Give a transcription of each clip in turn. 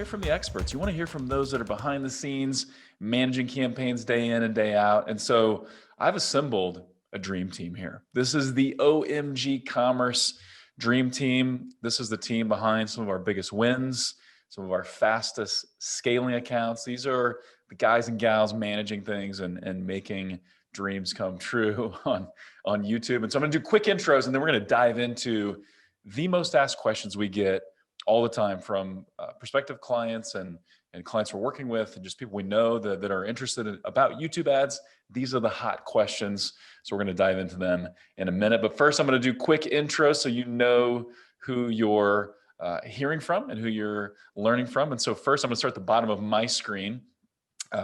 from the experts. You want to hear from those that are behind the scenes, managing campaigns day in and day out. And so I've assembled a dream team here. This is the OMG Commerce dream team. This is the team behind some of our biggest wins, some of our fastest scaling accounts. These are the guys and gals managing things and making dreams come true on YouTube. And so I'm going to do quick intros, and then we're going to dive into the most asked questions we get all the time from prospective clients and clients we're working with, and just people we know that are interested about YouTube ads. These are the hot questions. So we're going to dive into them in a minute. But first, I'm going to do quick intro so you know who you're hearing from and who you're learning from. And so first, I'm going to start at the bottom of my screen.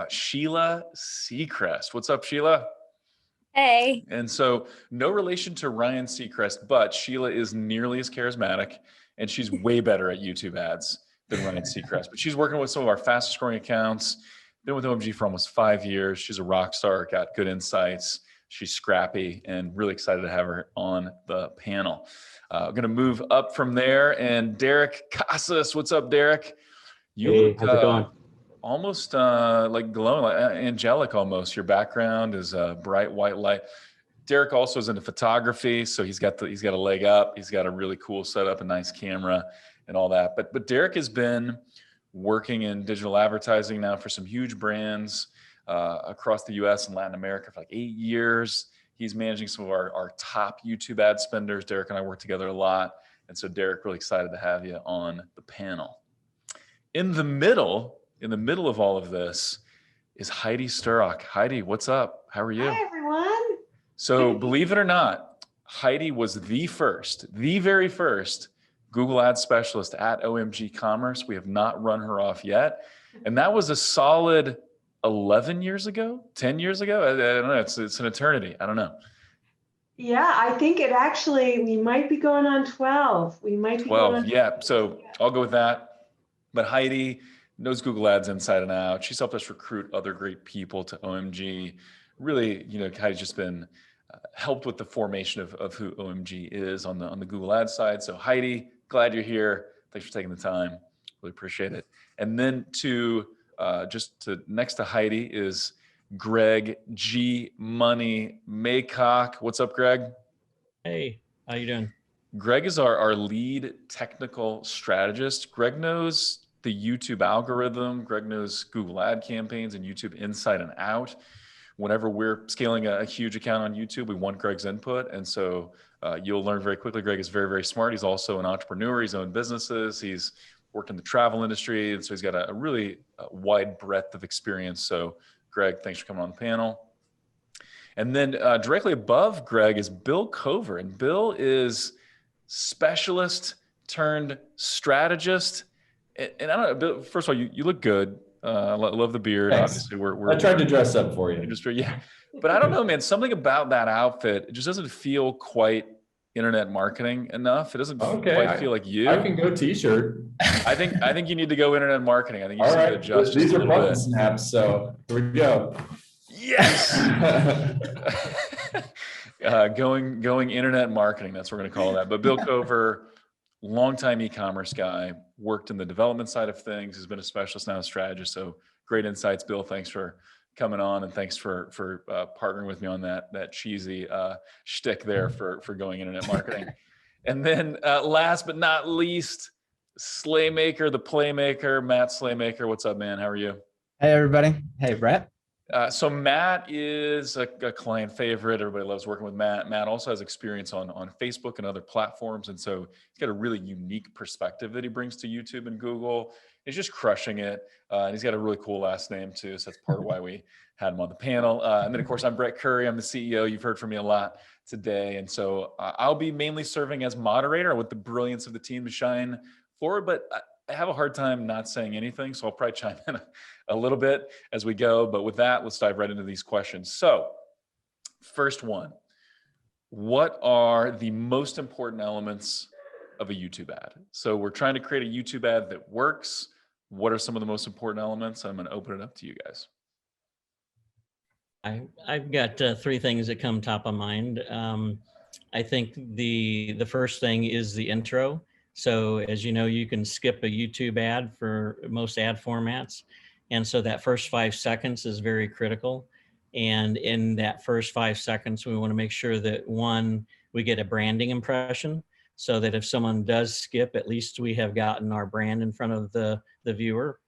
Sheila Seacrest. What's up, Sheila? Hey. And so no relation to Ryan Seacrest, but Sheila is nearly as charismatic and she's way better at YouTube ads than Ryan Seacrest. But she's working with some of our fastest growing accounts, been with OMG for almost 5 years. She's a rock star, got good insights. She's scrappy, and really excited to have her on the panel. I'm going to move up from there, and Derek Casas. What's up, Derek? Hey, how's it going? Almost like glowing, like angelic almost. Your background is bright white light. Derek also is into photography, so he's got a leg up. He's got a really cool setup, a nice camera, and all that. But Derek has been working in digital advertising now for some huge brands across the U.S. and Latin America for like 8 years. He's managing some of our top YouTube ad spenders. Derek and I work together a lot, and so Derek, really excited to have you on the panel. In the middle of all of this is Heidi Sturrock. Heidi, what's up? How are you? Hi, everyone. So believe it or not, Heidi was the very first Google Ads specialist at OMG Commerce. We have not run her off yet. And that was a solid 11 years ago, 10 years ago. I don't know. It's an eternity. I don't know. Yeah, I think we might be going on 12. We might be 12. going on Yeah. So I'll go with that. But Heidi knows Google Ads inside and out. She's helped us recruit other great people to OMG. Really, Heidi's just been helped with the formation of who OMG is on the Google Ads side. So Heidi, glad you're here. Thanks for taking the time. Really appreciate it. And then next to Heidi is Greg G Money Maycock. What's up, Greg? Hey, how you doing? Greg is our lead technical strategist. Greg knows the YouTube algorithm. Greg knows Google ad campaigns and YouTube inside and out. Whenever we're scaling a huge account on YouTube, we want Greg's input. And so you'll learn very quickly. Greg is very, very smart. He's also an entrepreneur. He's owned businesses. He's worked in the travel industry. And so he's got a really wide breadth of experience. So Greg, thanks for coming on the panel. And then directly above Greg is Bill Cover. And Bill is specialist turned strategist. And I don't know, Bill, first of all, you look good. I love the beard. Thanks. Obviously, I tried to dress up for you. Industry, yeah. But I don't know, man. Something about that outfit, it just doesn't feel quite internet marketing enough. It doesn't quite feel like you. I can go t-shirt. I think you need to go internet marketing. I think you All just need right. to adjust. These just are a little button bit. snaps, so here we go. Yes. Going internet marketing. That's what we're going to call that. But Bill Cover, longtime e-commerce guy, worked in the development side of things. He's been a specialist, now a strategist. So great insights, Bill. Thanks for coming on, and thanks for partnering with me on that cheesy shtick there for going internet marketing. And then last but not least, Slaymaker, the playmaker, Matt Slaymaker. What's up, man? How are you? Hey, everybody. Hey, Brett. So Matt is a client favorite. Everybody loves working with Matt. Matt also has experience on Facebook and other platforms. And so he's got a really unique perspective that he brings to YouTube and Google. He's just crushing it. And he's got a really cool last name too. So that's part of why we had him on the panel. And then of course, I'm Brett Curry. I'm the CEO. You've heard from me a lot today. And so I'll be mainly serving as moderator with the brilliance of the team to shine forward, but I have a hard time not saying anything. So I'll probably chime in a little bit as we go. But with that, let's dive right into these questions. So first one, what are the most important elements of a YouTube ad? So we're trying to create a YouTube ad that works. What are some of the most important elements? I'm going to open it up to you guys. I've got three things that come top of mind. I think the first thing is the intro. So as you know, you can skip a YouTube ad for most ad formats. And so that first 5 seconds is very critical. And in that first 5 seconds, we want to make sure that one, we get a branding impression so that if someone does skip, at least we have gotten our brand in front of the viewer.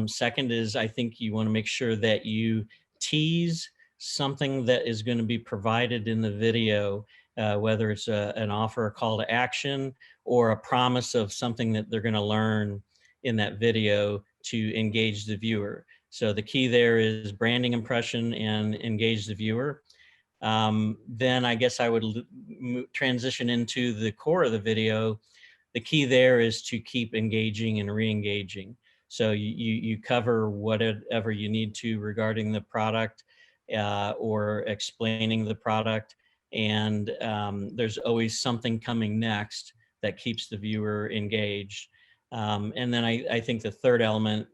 Second is, I think you want to make sure that you tease something that is going to be provided in the video, whether it's an offer, a call to action, or a promise of something that they're going to learn in that video to engage the viewer. So the key there is branding impression and engage the viewer. Then I guess I would transition into the core of the video. The key there is to keep engaging and re-engaging. So you cover whatever you need to regarding the product or explaining the product. And there's always something coming next that keeps the viewer engaged. And then I think the third element,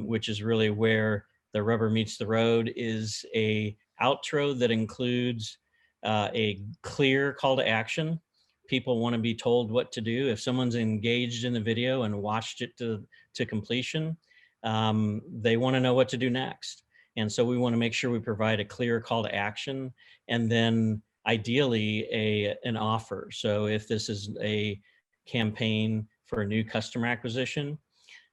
which is really where the rubber meets the road, is a outro that includes a clear call to action. People want to be told what to do. If someone's engaged in the video and watched it to completion, they want to know what to do next. And so we want to make sure we provide a clear call to action, and then ideally an offer. So if this is a campaign for a new customer acquisition,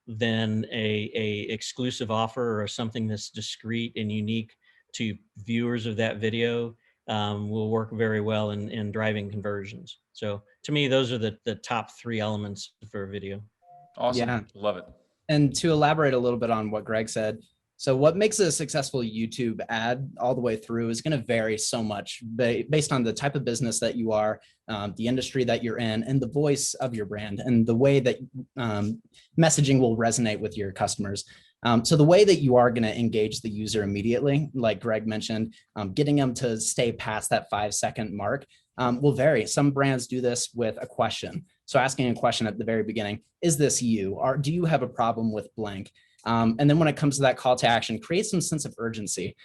then a exclusive offer or something that's discreet and unique to viewers of that video will work very well in driving conversions. So to me, those are the top 3 elements for a video. Awesome. Yeah. Love it. And to elaborate a little bit on what Greg said, so what makes a successful YouTube ad all the way through is going to vary so much based on the type of business that you are, the industry that you're in, and the voice of your brand and the way that messaging will resonate with your customers. So the way that you are going to engage the user immediately, like Greg mentioned, getting them to stay past that 5-second mark will vary. Some brands do this with a question. So asking a question at the very beginning, is this you? Or do you have a problem with blank? And then when it comes to that call to action, create some sense of urgency.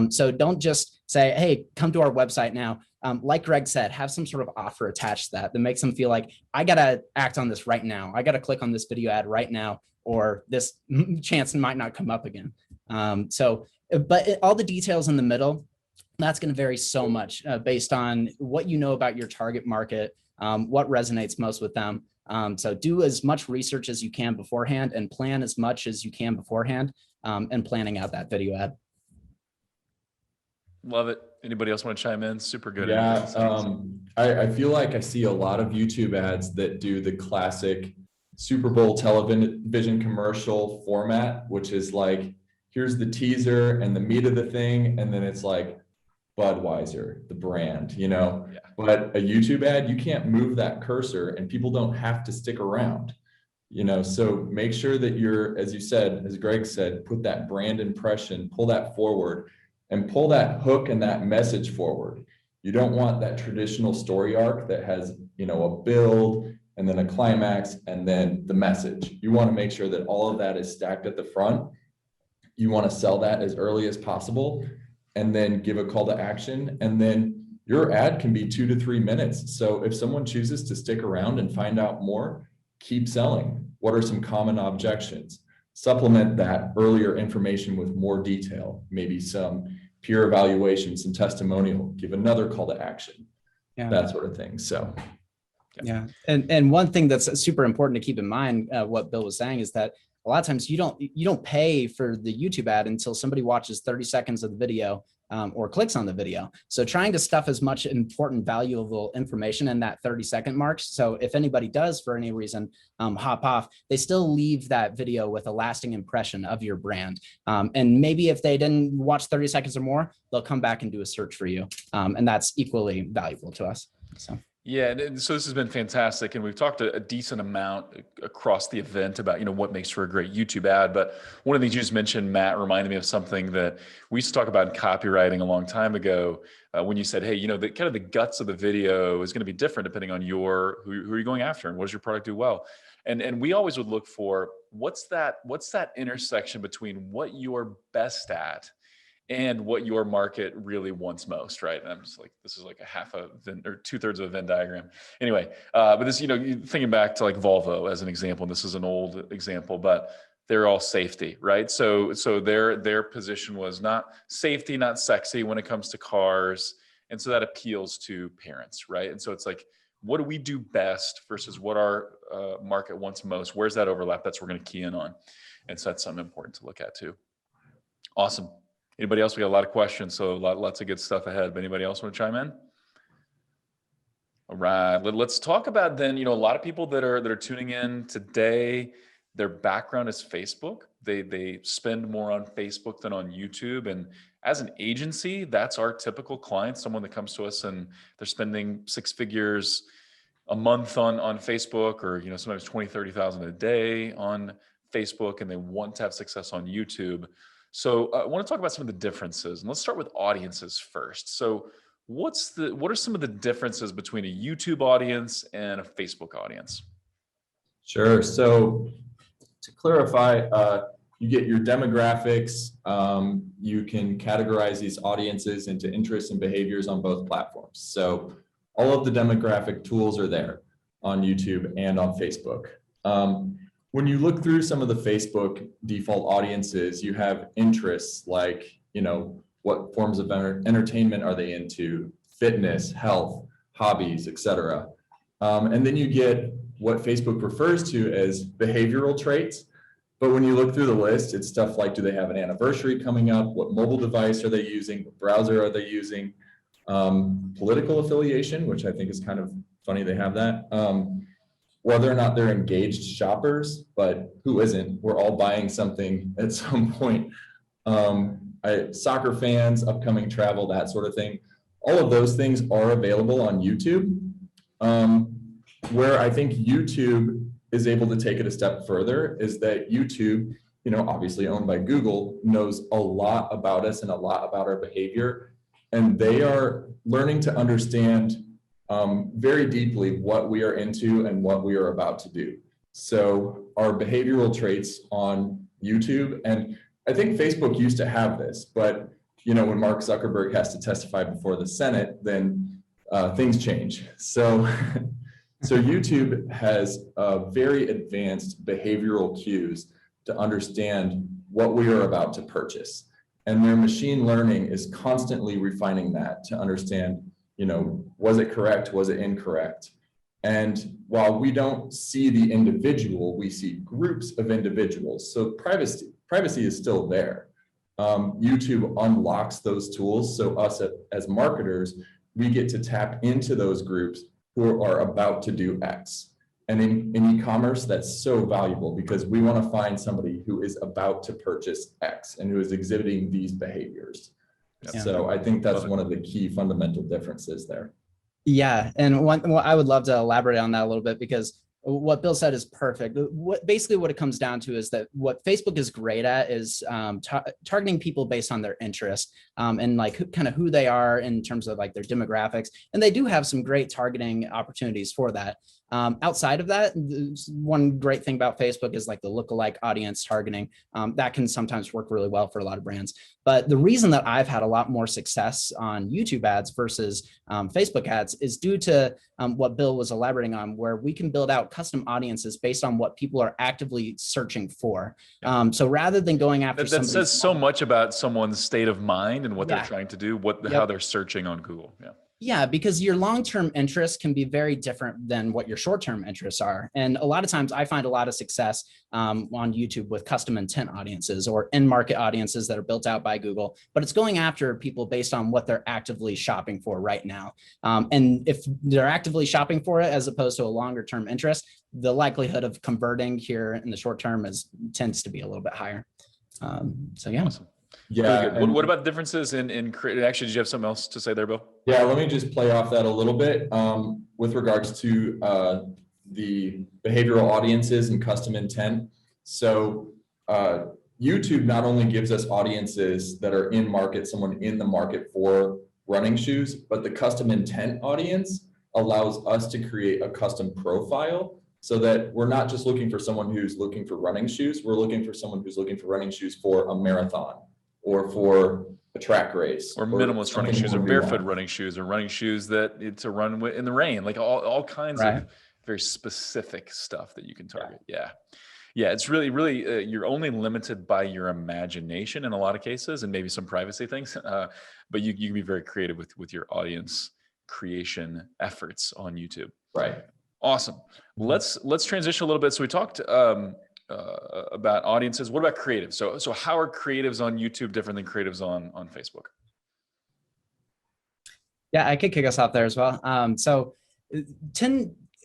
So don't just say, hey, come to our website now. Like Greg said, have some sort of offer attached to that makes them feel like, I got to act on this right now. I got to click on this video ad right now, or this chance might not come up again. But all the details in the middle, that's going to vary so much based on what you know about your target market, what resonates most with them. So do as much research as you can beforehand and plan as much as you can beforehand and planning out that video ad. Love it. Anybody else want to chime in? Super good. Yeah, I feel like I see a lot of YouTube ads that do the classic Super Bowl television commercial format, which is like, here's the teaser and the meat of the thing, and then it's like Budweiser, the brand, you know. Yeah. But a YouTube ad, you can't move that cursor and people don't have to stick around, you know. So make sure that you're, as you said, as Greg said, put that brand impression, pull that forward and pull that hook and that message forward. You don't want that traditional story arc that has, you know, a build and then a climax and then the message. You want to make sure that all of that is stacked at the front. You want to sell that as early as possible and then give a call to action. And then your ad can be 2 to 3 minutes. So if someone chooses to stick around and find out more, keep selling. What are some common objections? Supplement that earlier information with more detail, maybe some peer evaluation, some testimonial, give another call to action, that sort of thing. So. Yeah. And one thing that's super important to keep in mind, what Bill was saying, is that a lot of times you don't pay for the YouTube ad until somebody watches 30 seconds of the video or clicks on the video. So trying to stuff as much important, valuable information in that 30-second mark. So if anybody does, for any reason, hop off, they still leave that video with a lasting impression of your brand. And maybe if they didn't watch 30 seconds or more, they'll come back and do a search for you. And that's equally valuable to us. So. Yeah, and so this has been fantastic, and we've talked a decent amount across the event about, you know, what makes for a great YouTube ad. But one of the things you just mentioned, Matt, reminded me of something that we used to talk about in copywriting a long time ago, when you said, hey, you know, the kind of the guts of the video is going to be different depending on who are you going after and what does your product do well. And we always would look for what's that intersection between what you're best at and what your market really wants most, right? And I'm just like, this is like a half a Venn, or 2/3 of a Venn diagram. Anyway, but this, thinking back to like Volvo as an example, and this is an old example, but they're all safety, right? So their position was not safety, not sexy when it comes to cars. And so that appeals to parents, right? And so it's like, what do we do best versus what our market wants most? Where's that overlap? That's what we're going to key in on. And so that's something important to look at too. Awesome. Anybody else? We got a lot of questions, so lots of good stuff ahead. But anybody else want to chime in? All right, let's talk about then, a lot of people that are tuning in today, their background is Facebook. They spend more on Facebook than on YouTube. And as an agency, that's our typical client, someone that comes to us and they're spending 6 figures a month on Facebook, or sometimes 20, 30,000 a day on Facebook, and they want to have success on YouTube. So I want to talk about some of the differences, and let's start with audiences first. So what are some of the differences between a YouTube audience and a Facebook audience? Sure. So to clarify, you get your demographics. You can categorize these audiences into interests and behaviors on both platforms. So all of the demographic tools are there on YouTube and on Facebook. When you look through some of the Facebook default audiences, you have interests like, what forms of entertainment are they into, fitness, health, hobbies, etc. And then you get what Facebook refers to as behavioral traits. But when you look through the list, it's stuff like, do they have an anniversary coming up? What mobile device are they using? What browser are they using? Political affiliation, which I think is kind of funny they have that. Whether or not they're engaged shoppers, but who isn't? We're all buying something at some point. Soccer fans, upcoming travel, that sort of thing. All of those things are available on YouTube. Where I think YouTube is able to take it a step further is that YouTube, obviously owned by Google, knows a lot about us and a lot about our behavior. And they are learning to understand very deeply what we are into and what we are about to do. So our behavioral traits on YouTube, and I think Facebook used to have this, but when Mark Zuckerberg has to testify before the Senate, then things change. So YouTube has very advanced behavioral cues to understand what we are about to purchase. And their machine learning is constantly refining that to understand, was it correct? Was it incorrect? And while we don't see the individual, we see groups of individuals. So privacy is still there. YouTube unlocks those tools. So us as marketers, we get to tap into those groups who are about to do X. And in e-commerce, that's so valuable because we want to find somebody who is about to purchase X and who is exhibiting these behaviors. Yeah. So I think that's one of the key fundamental differences there. Yeah, and I would love to elaborate on that a little bit, because what Bill said is perfect. Basically what it comes down to is that what Facebook is great at is targeting people based on their interests and like kind of who they are in terms of like their demographics. And they do have some great targeting opportunities for that. Outside of that, one great thing about Facebook is like the lookalike audience targeting. That can sometimes work really well for a lot of brands. But the reason that I've had a lot more success on YouTube ads versus Facebook ads is due to what Bill was elaborating on, where we can build out custom audiences based on what people are actively searching for. So rather than going after that says so much about someone's state of mind and what they're trying to do, how they're searching on Google. Yeah, because your long-term interests can be very different than what your short-term interests are. And a lot of times I find a lot of success on YouTube with custom intent audiences or in-market audiences that are built out by Google, but it's going after people based on what they're actively shopping for right now. And if they're actively shopping for it as opposed to a longer-term interest, the likelihood of converting here in the short term tends to be a little bit higher. So yeah. Awesome. Yeah. Really, what about differences in actually, did you have something else to say there, Bill? Yeah, let me just play off that a little bit with regards to the behavioral audiences and custom intent. So YouTube not only gives us audiences that are in market, someone in the market for running shoes, but the custom intent audience allows us to create a custom profile so that we're not just looking for someone who's looking for running shoes. We're looking for someone who's looking for running shoes for a marathon or for a track race or minimalist running something shoes, or more barefoot nuanced. running shoes, or running shoes that to run in the rain, like all kinds Right. of very specific stuff that you can target. Yeah. Yeah, it's really, you're only limited by your imagination in a lot of cases, and maybe some privacy things, but you can be very creative with your audience creation efforts on YouTube. Right. Awesome. Let's transition a little bit. So we talked about audiences. What about creatives? So how are creatives on YouTube different than creatives on Facebook? Yeah, I could kick us off there as well.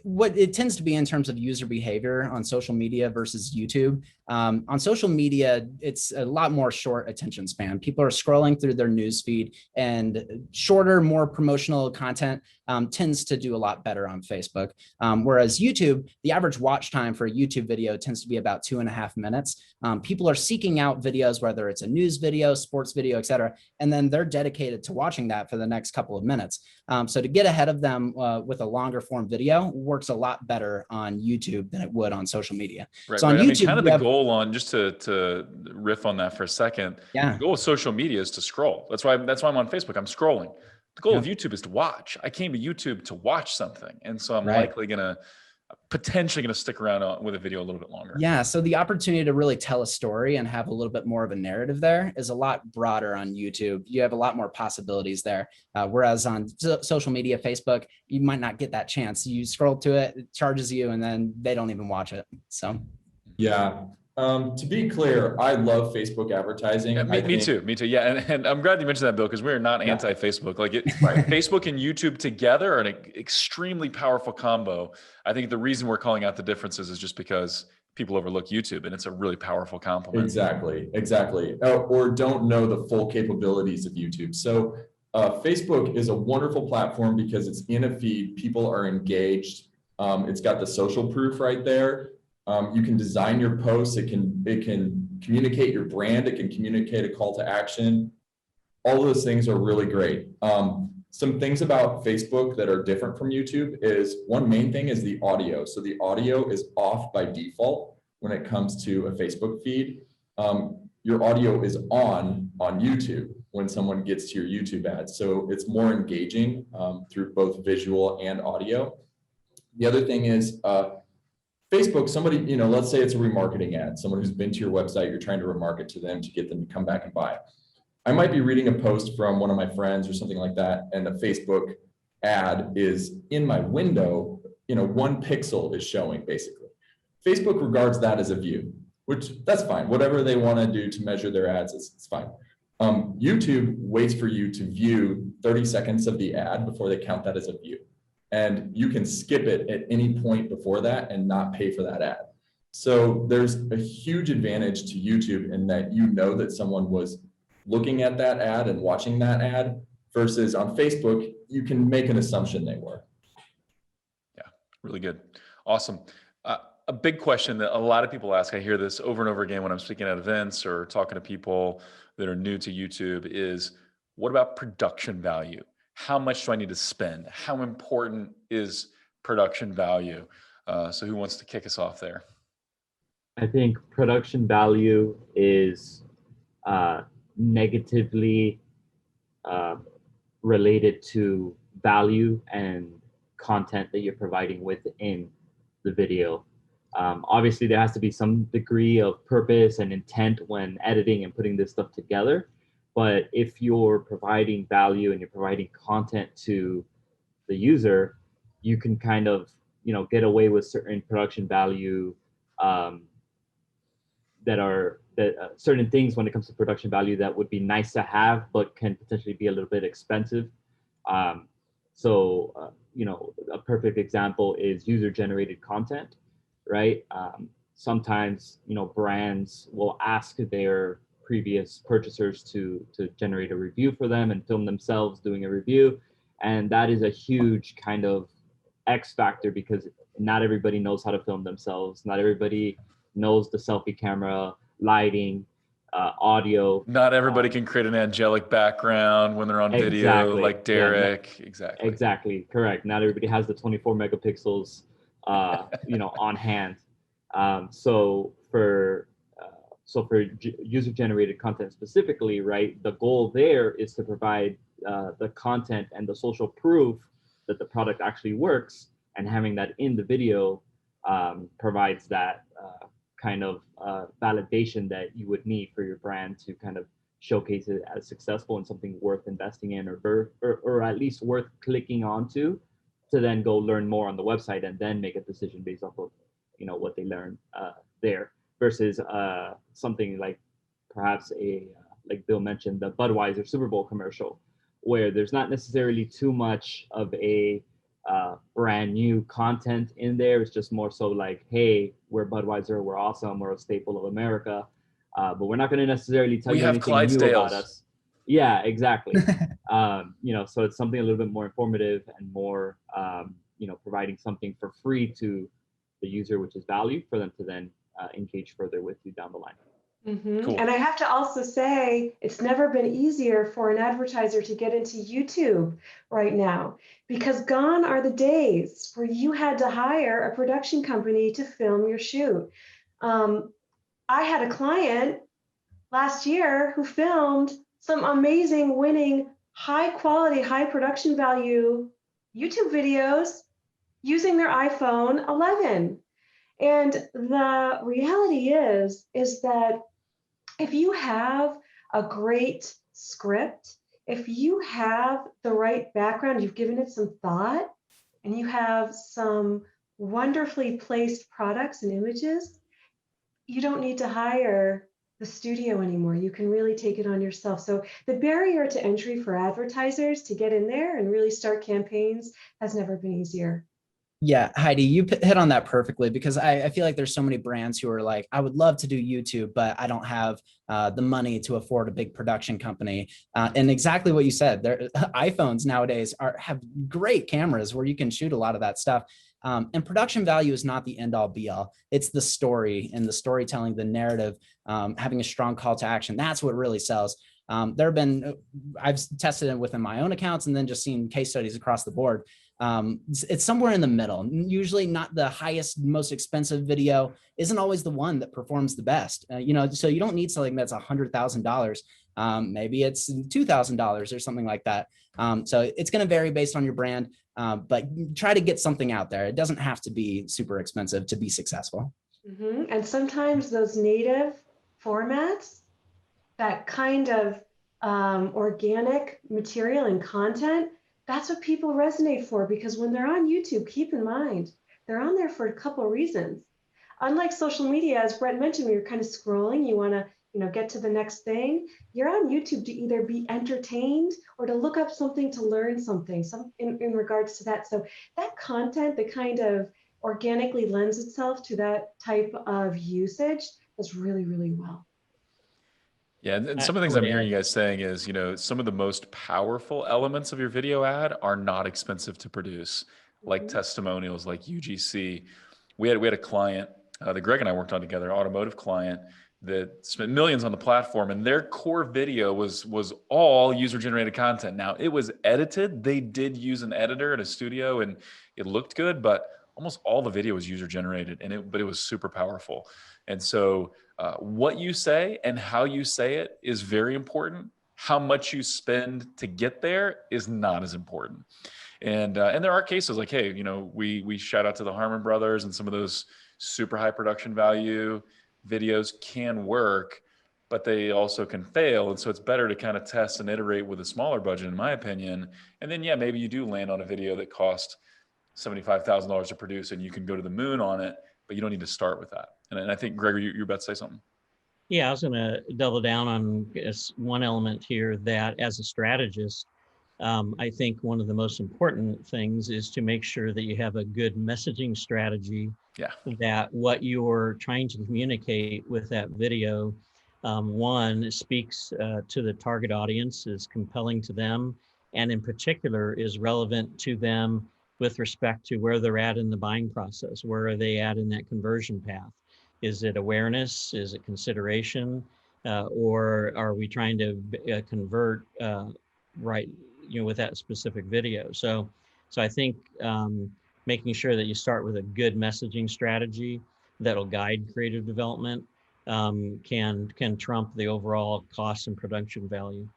What it tends to be in terms of user behavior on social media versus YouTube. On social media, it's a lot more short attention span. People are scrolling through their news feed, and shorter, more promotional content tends to do a lot better on Facebook. Whereas YouTube, the average watch time for a YouTube video tends to be about 2.5 minutes. People are seeking out videos, whether it's a news video, sports video, et cetera, and then they're dedicated to watching that for the next couple of minutes. So to get ahead of them with a longer form video works a lot better on YouTube than it would on social media. Right, so on right. YouTube, I mean, kind of the goal on, just to riff on that for a second, yeah, the goal of social media is to scroll. That's why I'm on Facebook. I'm scrolling. The goal of YouTube is to watch. I came to YouTube to watch something. And so I'm likely potentially going to stick around with a video a little bit longer. Yeah. So the opportunity to really tell a story and have a little bit more of a narrative there is a lot broader on YouTube. You have a lot more possibilities there. Whereas on social media, Facebook, you might not get that chance. You scroll to it, it charges you, and then they don't even watch it. So. Yeah. To be clear, I love Facebook advertising. Yeah, me too. Yeah. And I'm glad you mentioned that, Bill, because we're not anti-Facebook. Like Facebook and YouTube together are an extremely powerful combo. I think the reason we're calling out the differences is just because people overlook YouTube, and it's a really powerful complement. Exactly. Or don't know the full capabilities of YouTube. So Facebook is a wonderful platform because it's in a feed. People are engaged. It's got the social proof right there. You can design your posts. It can communicate your brand. It can communicate a call to action. All those things are really great. Some things about Facebook that are different from YouTube is, one main thing is the audio. So the audio is off by default when it comes to a Facebook feed. Your audio is on YouTube when someone gets to your YouTube ads. So it's more engaging through both visual and audio. The other thing is, Facebook, somebody, let's say it's a remarketing ad, someone who's been to your website, you're trying to remarket to them to get them to come back and buy. I might be reading a post from one of my friends or something like that, and the Facebook ad is in my window, 1 pixel is showing basically. Facebook regards that as a view, which that's fine. Whatever they want to do to measure their ads, it's fine. YouTube waits for you to view 30 seconds of the ad before they count that as a view. And you can skip it at any point before that and not pay for that ad. So there's a huge advantage to YouTube in that that someone was looking at that ad and watching that ad, versus on Facebook, you can make an assumption they were. Yeah, really good. Awesome. A big question that a lot of people ask, I hear this over and over again when I'm speaking at events or talking to people that are new to YouTube, is what about production value? How much do I need to spend? How important is production value? So who wants to kick us off there? I think production value is negatively related to value and content that you're providing within the video. Obviously, there has to be some degree of purpose and intent when editing and putting this stuff together. But if you're providing value and you're providing content to the user, you can kind of, get away with certain production value certain things when it comes to production value that would be nice to have, but can potentially be a little bit expensive. So a perfect example is user-generated content, right? Sometimes, brands will ask their previous purchasers to generate a review for them and film themselves doing a review. And that is a huge kind of X factor, because not everybody knows how to film themselves. Not everybody knows the selfie camera, lighting, audio. Not everybody can create an angelic background when they're on video, like Derek. Yeah, exactly. Correct. Not everybody has the 24 megapixels, on hand. So so for user-generated content specifically, right, the goal there is to provide the content and the social proof that the product actually works, and having that in the video provides that kind of validation that you would need for your brand to kind of showcase it as successful and something worth investing in, or at least worth clicking onto, to then go learn more on the website and then make a decision based off of, you know, what they learn there, versus something like perhaps like Bill mentioned, the Budweiser Super Bowl commercial, where there's not necessarily too much of a brand new content in there. It's just more so like, hey, we're Budweiser, we're awesome, we're a staple of America, but we're not going to necessarily tell you anything new about us. Yeah, exactly. You know, so it's something a little bit more informative and more, you know, providing something for free to the user, which is value for them to then engage further with you down the line. Mm-hmm. Cool. And I have to also say, it's never been easier for an advertiser to get into YouTube right now, because gone are the days where you had to hire a production company to film your shoot. I had a client last year who filmed some amazing, winning, high quality, high production value YouTube videos using their iPhone 11. And the reality is that if you have a great script, if you have the right background, you've given it some thought, and you have some wonderfully placed products and images, you don't need to hire the studio anymore. You can really take it on yourself. So the barrier to entry for advertisers to get in there and really start campaigns has never been easier. Yeah, Heidi, you hit on that perfectly, because I feel like there's so many brands who are like, I would love to do YouTube, but I don't have the money to afford a big production company. And exactly what you said, iPhones nowadays have great cameras where you can shoot a lot of that stuff. And production value is not the end all be all. It's the story and the storytelling, the narrative, having a strong call to action. That's what really sells. There have been, I've tested it within my own accounts and then just seen case studies across the board. It's somewhere in the middle. Usually not the highest, most expensive video isn't always the one that performs the best. You know, so you don't need something that's $100,000. Maybe it's $2,000 or something like that. So it's going to vary based on your brand, but try to get something out there. It doesn't have to be super expensive to be successful. Mm-hmm. And sometimes those native formats, that kind of organic material and content, that's what people resonate for, because when they're on YouTube, keep in mind, they're on there for a couple of reasons. Unlike social media, as Brett mentioned, when you're kind of scrolling, you want to, you know, get to the next thing. You're on YouTube to either be entertained or to look up something, to learn something, in regards to that. So that content that kind of organically lends itself to that type of usage does really, really well. Yeah, and some of the things I'm hearing you guys saying is, you know, some of the most powerful elements of your video ad are not expensive to produce, like testimonials, like UGC. We had a client that Greg and I worked on together, automotive client, that spent millions on the platform, and their core video was all user-generated content. Now, it was edited. They did use an editor in a studio, and it looked good, but almost all the video was user-generated, but it was super powerful. And so what you say and how you say it is very important. How much you spend to get there is not as important. And there are cases like, hey, you know, we shout out to the Harmon brothers, and some of those super high production value videos can work, but they also can fail. And so it's better to kind of test and iterate with a smaller budget, in my opinion. And then, yeah, maybe you do land on a video that cost $75,000 to produce and you can go to the moon on it, but you don't need to start with that. And I think, Gregory, you're about to say something. Yeah, I was going to double down on one element here, that as a strategist, I think one of the most important things is to make sure that you have a good messaging strategy. Yeah. That what you're trying to communicate with that video, one, speaks to the target audience, is compelling to them, and in particular is relevant to them with respect to where they're at in the buying process. Where are they at in that conversion path? Is it awareness? Is it consideration? Or are we trying to convert right, you know, with that specific video? So I think making sure that you start with a good messaging strategy that'll guide creative development can trump the overall cost and production value.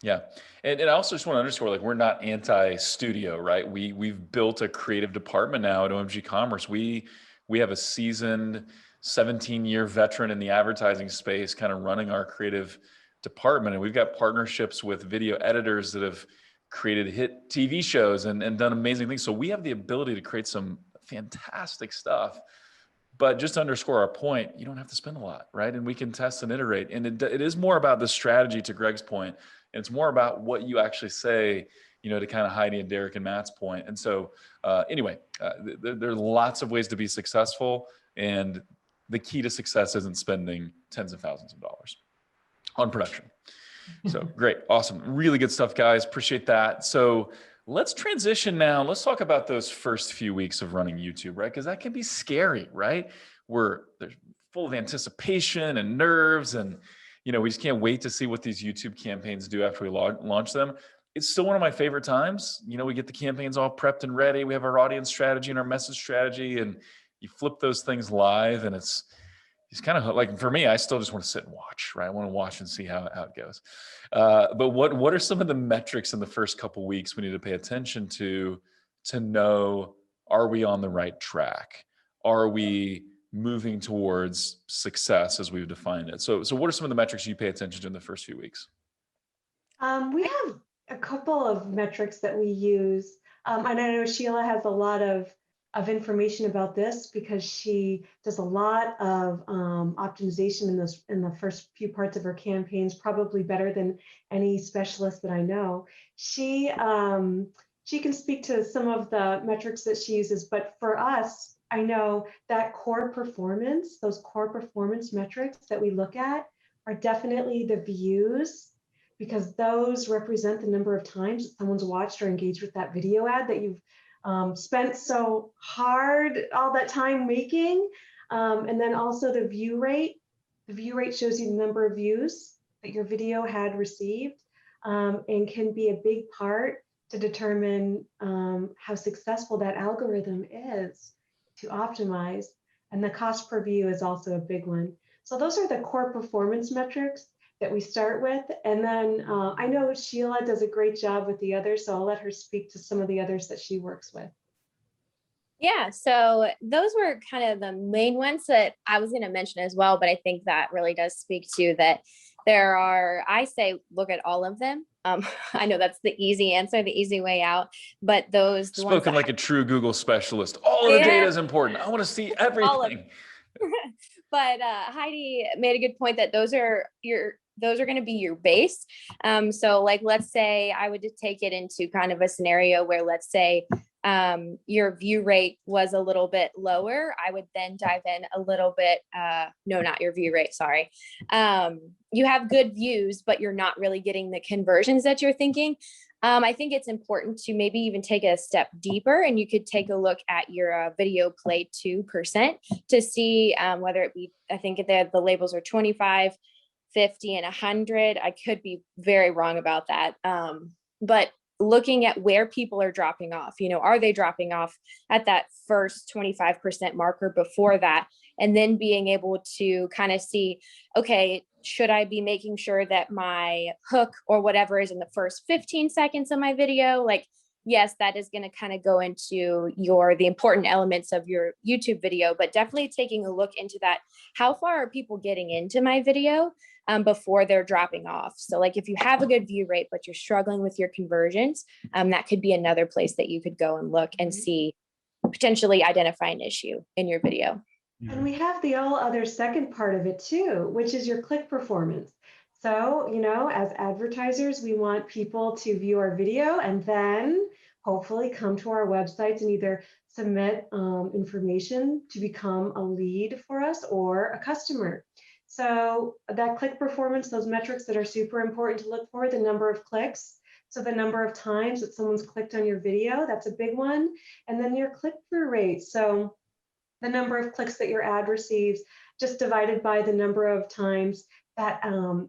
Yeah. And I also just want to underscore, like, we're not anti-studio, right? We've built a creative department now at OMG Commerce. We have a seasoned 17-year veteran in the advertising space kind of running our creative department. And we've got partnerships with video editors that have created hit TV shows and done amazing things. So we have the ability to create some fantastic stuff. But just to underscore our point, you don't have to spend a lot, right? And we can test and iterate. And it is more about the strategy, to Greg's point. And it's more about what you actually say, to kind of Heidi and Derek and Matt's point. And so anyway, there are lots of ways to be successful. And the key to success isn't spending tens of thousands of dollars on production. So great. Awesome. Really good stuff, guys. Appreciate that. So let's transition now. Let's talk about those first few weeks of running YouTube, right? Because that can be scary, right? They're full of anticipation and nerves, and we just can't wait to see what these YouTube campaigns do after we launch them. It's still one of my favorite times. We get the campaigns all prepped and ready. We have our audience strategy and our message strategy, and you flip those things live, and it's kind of like, for me, I still just want to sit and watch, right? I want to watch and see how it goes. But what are some of the metrics in the first couple of weeks we need to pay attention to know, are we on the right track? Are we moving towards success as we've defined it? So what are some of the metrics you pay attention to in the first few weeks? We have a couple of metrics that we use. And I know Sheila has a lot of information about this because she does a lot of optimization in the first few parts of her campaigns, probably better than any specialist that I know. She can speak to some of the metrics that she uses, but for us, I know that those core performance metrics that we look at are definitely the views, because those represent the number of times that someone's watched or engaged with that video ad that you've spent so hard all that time making. And then also the view rate. The view rate shows you the number of views that your video had received, and can be a big part to determine how successful that algorithm is to optimize. And the cost per view is also a big one. So those are the core performance metrics that we start with. And then I know Sheila does a great job with the others, so I'll let her speak to some of the others that she works with. Yeah, so those were kind of the main ones that I was going to mention as well, but I think that really does speak to that I say, look at all of them. I know that's the easy answer, the easy way out, but those Spoken like a true Google specialist. All of the data is important. I want to see everything. But Heidi made a good point that those are going to be your base. So like, let's say I would take it into kind of a scenario where, let's say your view rate was a little bit lower. I would then dive in a little bit. No, not your view rate. Sorry. You have good views, but you're not really getting the conversions that you're thinking. I think it's important to maybe even take a step deeper, and you could take a look at your video play 2% to see whether it be, I think the labels are 25, 50, and 100. I could be very wrong about that. But looking at where people are dropping off, are they dropping off at that first 25% marker before that? And then being able to kind of see, okay, should I be making sure that my hook or whatever is in the first 15 seconds of my video? Like, yes, that is going to kind of go into the important elements of your YouTube video, but definitely taking a look into that. How far are people getting into my video before they're dropping off? So like, if you have a good view rate, but you're struggling with your conversions, that could be another place that you could go and look and see, potentially identify an issue in your video. And we have the all other second part of it too, which is your click performance. So, as advertisers, we want people to view our video and then hopefully come to our websites and either submit information to become a lead for us or a customer. So that click performance, those metrics that are super important to look for, the number of clicks. So the number of times that someone's clicked on your video, that's a big one. And then your click-through rate. So the number of clicks that your ad receives, just divided by the number of times that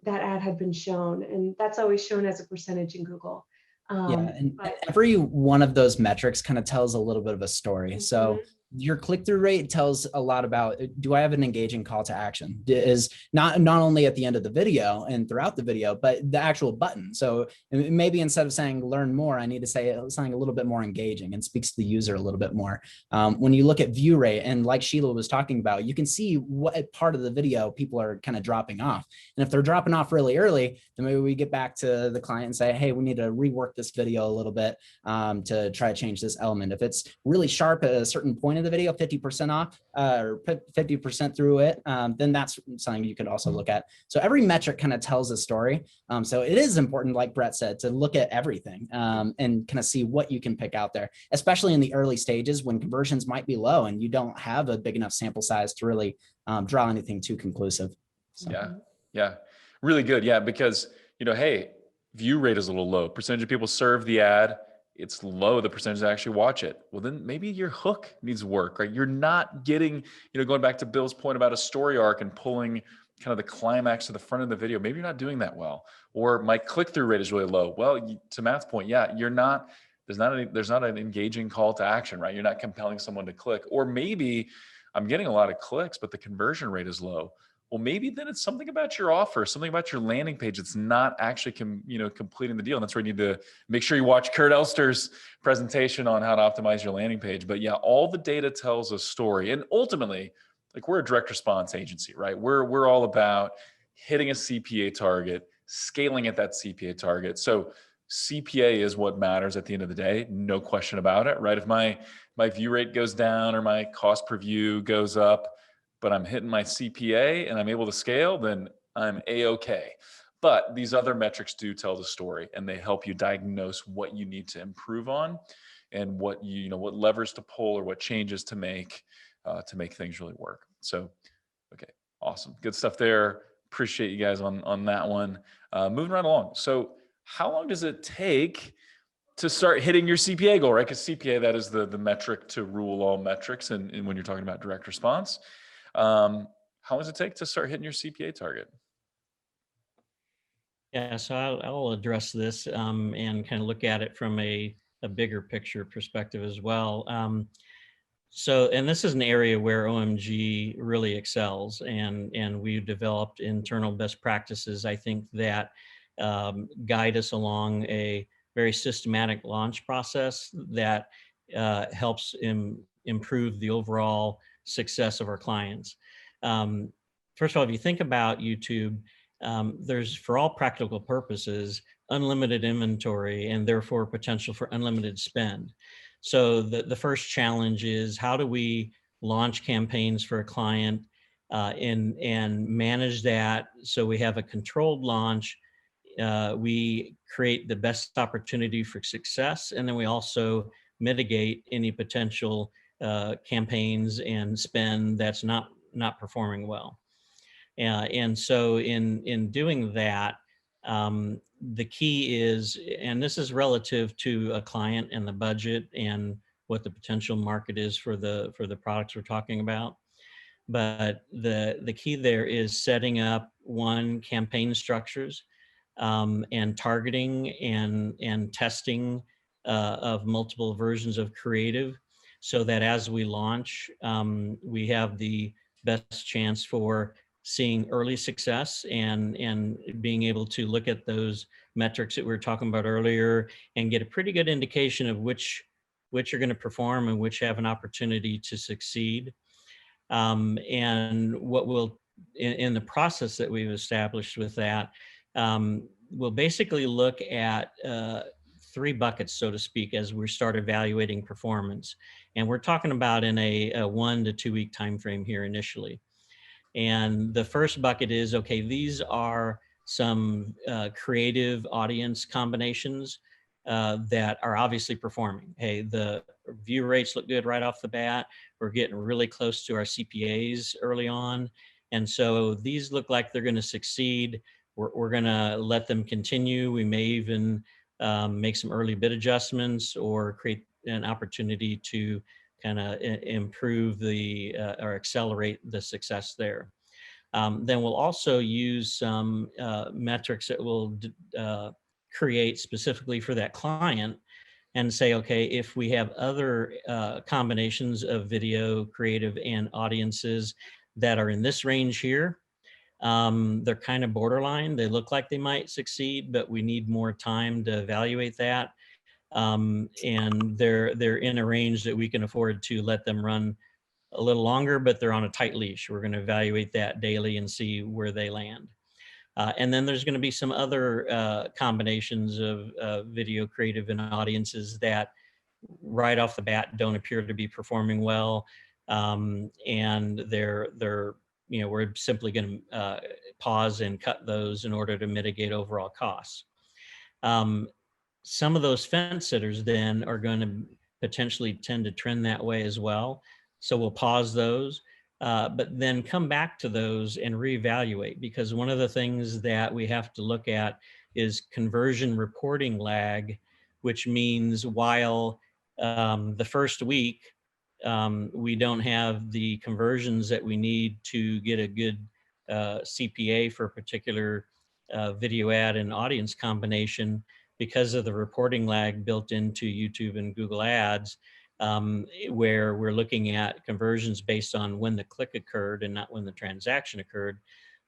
that ad had been shown. And that's always shown as a percentage in Google. And every one of those metrics kind of tells a little bit of a story. So your click-through rate tells a lot about, do I have an engaging call to action? Is not only at the end of the video and throughout the video, but the actual button. So maybe instead of saying learn more, I need to say something a little bit more engaging and speaks to the user a little bit more. When you look at view rate, and like Sheila was talking about, you can see what part of the video people are kind of dropping off. And if they're dropping off really early, then maybe we get back to the client and say, hey, we need to rework this video a little bit to try to change this element. If it's really sharp at a certain point of the video, 50% off or 50% through it, then that's something you could also look at. So every metric kind of tells a story. So it is important, like Brett said, to look at everything and kind of see what you can pick out there, especially in the early stages when conversions might be low and you don't have a big enough sample size to really draw anything too conclusive. So. Yeah, really good. Yeah, because, hey, view rate is a little low. Percentage of people serve the ad, it's low, the percentage that actually watch it. Well, then maybe your hook needs work, right? You're not getting, going back to Bill's point about a story arc and pulling kind of the climax to the front of the video. Maybe you're not doing that well. Or my click-through rate is really low. Well, to Matt's point, yeah, there's not an engaging call to action, right? You're not compelling someone to click. Or maybe I'm getting a lot of clicks, but the conversion rate is low. Well, maybe then it's something about your offer, something about your landing page. It's not actually, completing the deal. And that's where you need to make sure you watch Kurt Elster's presentation on how to optimize your landing page. But yeah, all the data tells a story. And ultimately, like, we're a direct response agency, right? We're all about hitting a CPA target, scaling at that CPA target. So CPA is what matters at the end of the day. No question about it, right? If my view rate goes down or my cost per view goes up, but I'm hitting my CPA and I'm able to scale, then I'm A-okay. But these other metrics do tell the story, and they help you diagnose what you need to improve on and what what levers to pull or what changes to make things really work. So, okay, awesome. Good stuff there. Appreciate you guys on that one. Moving right along. So how long does it take to start hitting your CPA goal, right? Because CPA, that is the metric to rule all metrics. And when you're talking about direct response, how long does it take to start hitting your CPA target? Yeah, so I'll address this and kind of look at it from a bigger picture perspective as well. And this is an area where OMG really excels, and we've developed internal best practices, I think, that guide us along a very systematic launch process that helps improve the overall success of our clients. First of all, if you think about YouTube, there's, for all practical purposes, unlimited inventory and therefore potential for unlimited spend. So the first challenge is, how do we launch campaigns for a client and manage that so we have a controlled launch, we create the best opportunity for success, and then we also mitigate any potential campaigns and spend that's not performing well. And so in doing that, the key is, and this is relative to a client and the budget and what the potential market is for the products we're talking about. But the key there is setting up campaign structures and targeting and testing of multiple versions of creative, so that as we launch, we have the best chance for seeing early success and being able to look at those metrics that we were talking about earlier and get a pretty good indication of which are going to perform and which have an opportunity to succeed. And what we'll, in the process that we've established with that, we'll basically look at 3 buckets, so to speak, as we start evaluating performance. And we're talking about in a 1 to 2 week time frame here initially. And the first bucket is, okay, these are some creative audience combinations that are obviously performing. Hey, the view rates look good right off the bat. We're getting really close to our CPAs early on. And so these look like they're going to succeed. We're going to let them continue. We may even make some early bid adjustments or create an opportunity to kind of improve or accelerate the success there. Then we'll also use some metrics that we'll create specifically for that client and say, okay, if we have other combinations of video, creative, and audiences that are in this range here, they're kind of borderline. They look like they might succeed, but we need more time to evaluate that. And they're in a range that we can afford to let them run a little longer, but they're on a tight leash. We're going to evaluate that daily and see where they land. And then there's going to be some other combinations of video, creative, and audiences that right off the bat don't appear to be performing well, and we're simply going to pause and cut those in order to mitigate overall costs. Some of those fence sitters then are going to potentially tend to trend that way as well. So we'll pause those, but then come back to those and reevaluate, because one of the things that we have to look at is conversion reporting lag, which means while the first week we don't have the conversions that we need to get a good CPA for a particular video ad and audience combination, because of the reporting lag built into YouTube and Google Ads, where we're looking at conversions based on when the click occurred and not when the transaction occurred,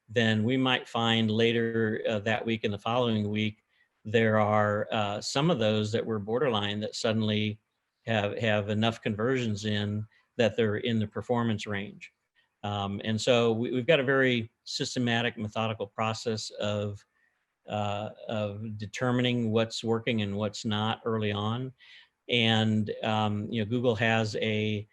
then we might find later that week and the following week, there are some of those that were borderline that suddenly have enough conversions in that they're in the performance range. And so we've got a very systematic, methodical process of determining what's working and what's not early on. And Google has a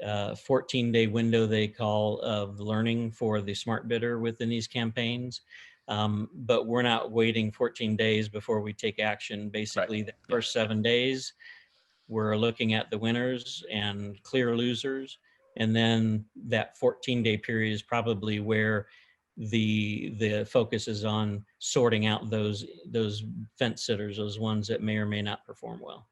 14-day window they call of learning for the smart bidder within these campaigns. But we're not waiting 14 days before we take action. Basically, the first 7 days, we're looking at the winners and clear losers. And then that 14-day period is probably where the focus is on sorting out those fence sitters, those ones that may or may not perform well.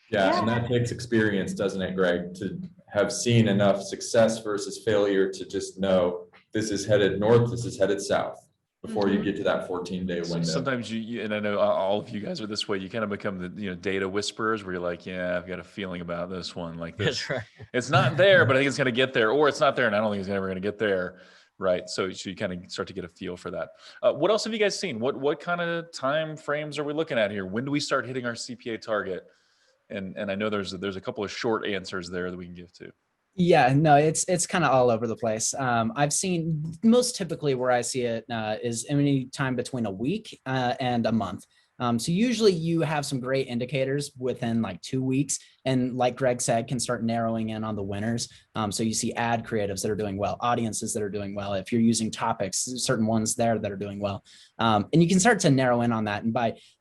Yeah, and that takes experience, doesn't it, Greg, to have seen enough success versus failure to just know this is headed north, this is headed south before you get to that 14-day window. Sometimes you, and I know all of you guys are this way, you kind of become the data whisperers where you're like, yeah, I've got a feeling about this one. Like this, That's right. It's not there, but I think it's going to get there, or it's not there and I don't think it's ever going to get there. Right. So you kind of start to get a feel for that. What else have you guys seen? What kind of time frames are we looking at here? When do we start hitting our CPA target? And I know there's a couple of short answers there that we can give to. Yeah, no, it's kind of all over the place. I've seen most typically where I see it is any time between a week and a month. So usually you have some great indicators within like 2 weeks, and like Greg said, can start narrowing in on the winners. So you see ad creatives that are doing well, audiences that are doing well. If you're using topics, certain ones there that are doing well. And you can start to narrow in on that. And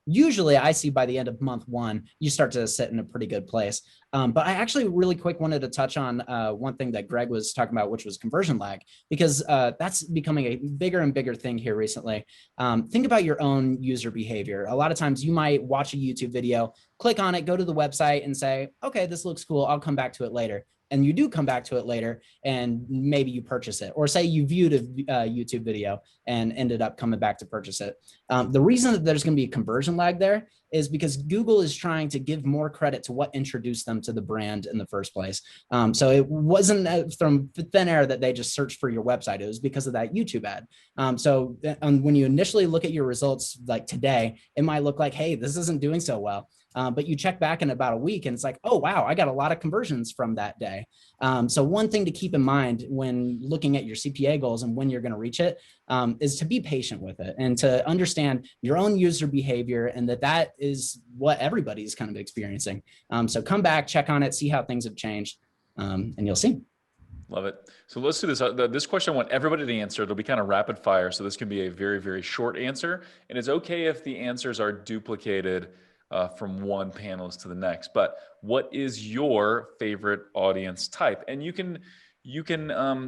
usually I see by the end of month 1, you start to sit in a pretty good place. But I actually really quick wanted to touch on one thing that Greg was talking about, which was conversion lag, because that's becoming a bigger and bigger thing here recently. Think about your own user behavior. A lot of times you might watch a YouTube video, click on it, go to the website and say, okay, this looks cool, I'll come back to it later. And you do come back to it later and maybe you purchase it, or say you viewed a YouTube video and ended up coming back to purchase it. The reason that there's going to be a conversion lag there is because Google is trying to give more credit to what introduced them to the brand in the first place. So it wasn't from thin air that they just searched for your website. It was because of that YouTube ad. So when you initially look at your results like today, it might look like, hey, this isn't doing so well. But you check back in about a week and it's like, oh, wow, I got a lot of conversions from that day. So one thing to keep in mind when looking at your CPA goals and when you're going to reach it is to be patient with it and to understand your own user behavior, and that is what everybody's kind of experiencing. So come back, check on it, see how things have changed, and you'll see. Love it. So let's do this. This question I want everybody to answer. It'll be kind of rapid fire. So this can be a very, very short answer. And it's okay if the answers are duplicated from one panelist to the next. But what is your favorite audience type? And you can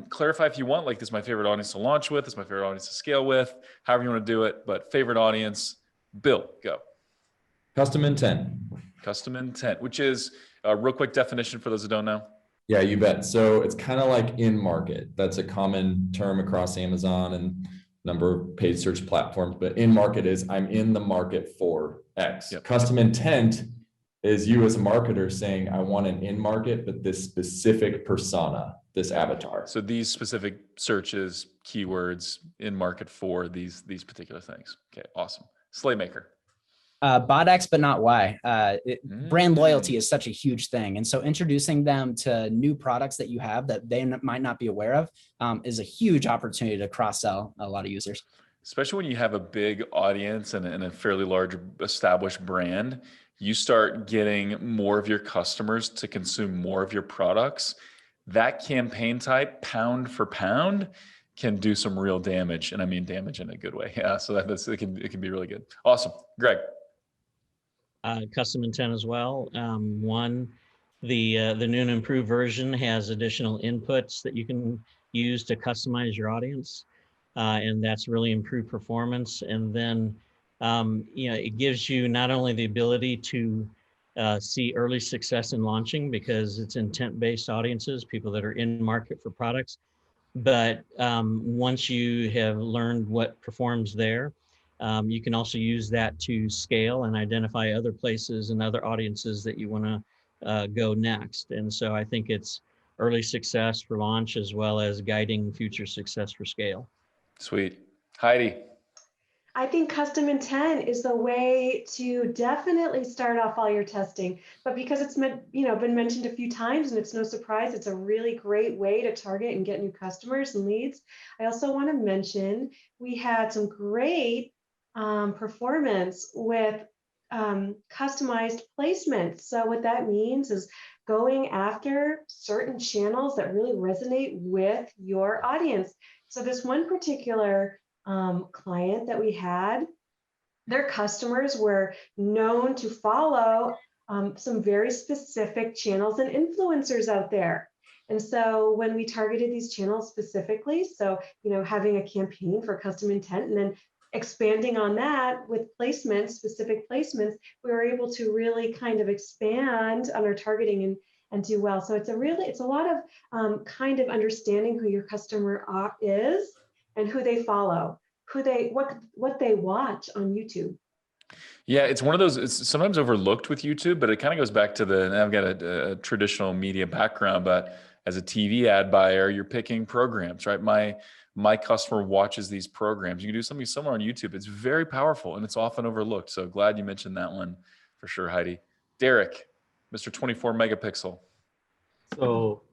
clarify if you want, like, this is my favorite audience to launch with, this is my favorite audience to scale with, however you want to do it. But favorite audience, Bill, go. Custom intent. Custom intent, which is a real quick definition for those who don't know. Yeah, you bet. So it's kind of like in market. That's a common term across Amazon and a number of paid search platforms. But in market is I'm in the market for X. Yep. Custom intent is you as a marketer saying, I want an in-market, but this specific persona, this avatar. So these specific searches, keywords in market for these particular things. Okay, awesome. Slaymaker. Bot X, but not Y. Brand loyalty Mm. is such a huge thing. And so introducing them to new products that you have that they might not be aware of is a huge opportunity to cross-sell a lot of users. Especially when you have a big audience and a fairly large established brand, you start getting more of your customers to consume more of your products. That campaign type, pound for pound, can do some real damage. And I mean damage in a good way. Yeah. So it can be really good. Awesome. Greg. Custom intent as well. One, the new and improved version has additional inputs that you can use to customize your audience. And that's really improved performance. And then, it gives you not only the ability to see early success in launching because it's intent-based audiences, people that are in market for products. But once you have learned what performs there, you can also use that to scale and identify other places and other audiences that you want to go next. And so I think it's early success for launch as well as guiding future success for scale. Sweet. Heidi. I think custom intent is the way to definitely start off all your testing. But because it's been mentioned a few times and it's no surprise, it's a really great way to target and get new customers and leads. I also want to mention we had some great performance with customized placements. So what that means is going after certain channels that really resonate with your audience. So this one particular client that we had, their customers were known to follow some very specific channels and influencers out there. And so when we targeted these channels specifically, so having a campaign for custom intent and then expanding on that with placements, specific placements, we were able to really kind of expand on our targeting and do well. So it's a lot of kind of understanding who your customer is and who they follow, what they watch on YouTube. Yeah, it's one of those, it's sometimes overlooked with YouTube, but it kind of goes back to and I've got a traditional media background, but as a TV ad buyer, you're picking programs, right? My customer watches these programs. You can do something similar on YouTube. It's very powerful and it's often overlooked. So glad you mentioned that one for sure, Heidi. Derek, Mr. 24 megapixel. So,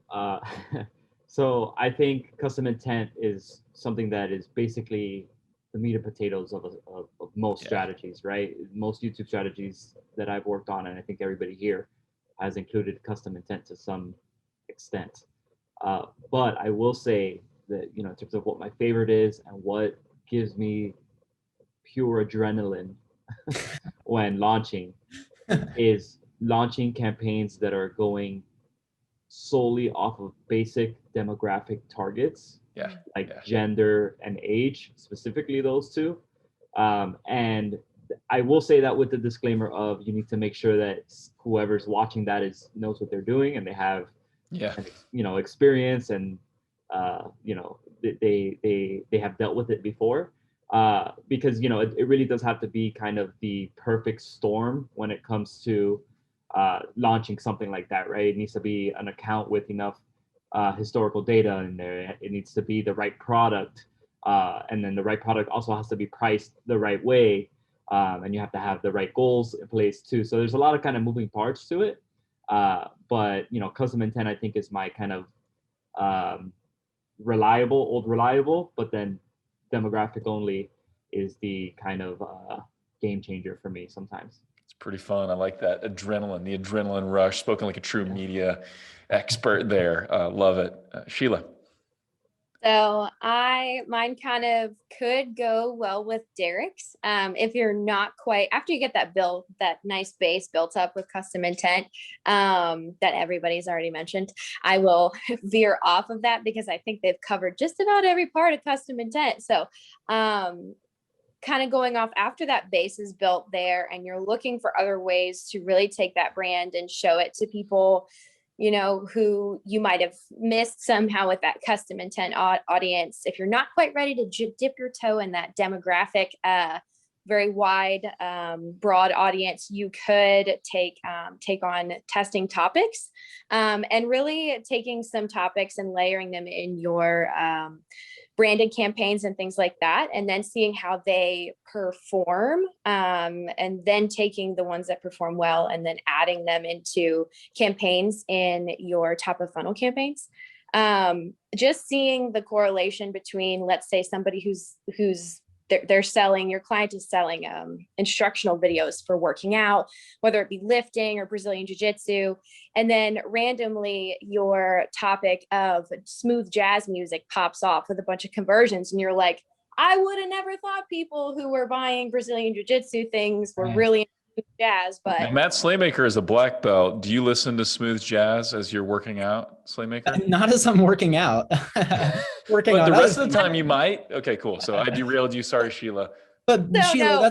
so I think custom intent is something that is basically the meat and potatoes of most strategies, right? Most YouTube strategies that I've worked on, and I think everybody here has included custom intent to some extent. But I will say that, in terms of what my favorite is and what gives me pure adrenaline when launching is launching campaigns that are going solely off of basic demographic targets, gender and age, specifically those two. And I will say that with the disclaimer of you need to make sure that whoever's watching that knows what they're doing and they have experience and they have dealt with it before, because it really does have to be kind of the perfect storm when it comes to launching something like that, right? It needs to be an account with enough historical data in there. It needs to be the right product, and then the right product also has to be priced the right way, and you have to have the right goals in place too. So there's a lot of kind of moving parts to it, but custom intent I think is my kind of reliable, but then demographic only is the kind of game changer for me sometimes. It's pretty fun. I like that adrenaline, the adrenaline rush. Spoken like a true media expert there. Love it. Sheila. So mine kind of could go well with Derek's. If you're not quite, after you get that nice base built up with custom intent that everybody's already mentioned, I will veer off of that because I think they've covered just about every part of custom intent. So kind of going off after that base is built there and you're looking for other ways to really take that brand and show it to people, who you might have missed somehow with that custom intent audience. If you're not quite ready to dip your toe in that demographic very wide, broad audience, you could take on testing topics, and really taking some topics and layering them in your branded campaigns and things like that, and then seeing how they perform, and then taking the ones that perform well and then adding them into campaigns in your top of funnel campaigns. Just seeing the correlation between, let's say, somebody who's they're selling, your client is selling instructional videos for working out, whether it be lifting or Brazilian Jiu-Jitsu. And then randomly your topic of smooth jazz music pops off with a bunch of conversions. And you're like, I would have never thought people who were buying Brazilian Jiu-Jitsu things were really into smooth jazz. But Now, Matt Slaymaker is a black belt. Do you listen to smooth jazz as you're working out, Slaymaker? Not as I'm working out. Working But on the rest other of the time you might. Okay, cool. So I derailed you. Sorry, Sheila. But No, Sheila, no,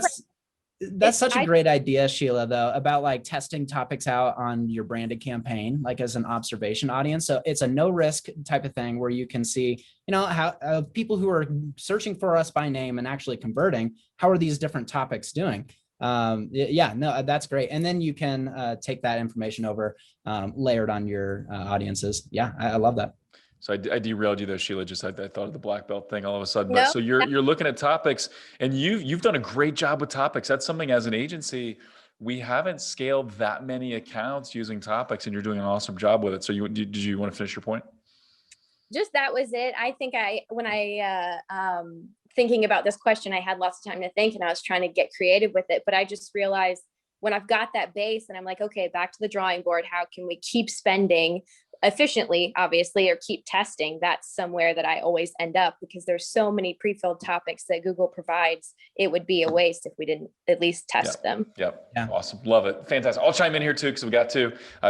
that's such a great idea, Sheila, though, about like testing topics out on your branded campaign, like as an observation audience. So it's a no risk type of thing where you can see, you know, how people who are searching for us by name and actually converting, how are these different topics doing? Yeah, no, that's great. And then you can take that information over, layered on your audiences. Yeah, I love that. So I derailed you there, Sheila. Just I thought of the black belt thing all of a sudden. But No. so you're looking at topics, and you've done a great job with topics. That's something as an agency we haven't scaled that many accounts using topics, and you're doing an awesome job with it. So did you want to finish your point? Just that was it. I think when thinking about this question, I had lots of time to think, and I was trying to get creative with it. But I just realized when I've got that base and I'm like, okay, back to the drawing board, how can we keep spending efficiently, obviously, or keep testing? That's somewhere that I always end up, because there's so many pre-filled topics that Google provides. It would be a waste if we didn't at least test them. Yep. Yeah. Awesome. Love it. Fantastic. I'll chime in here too, because I've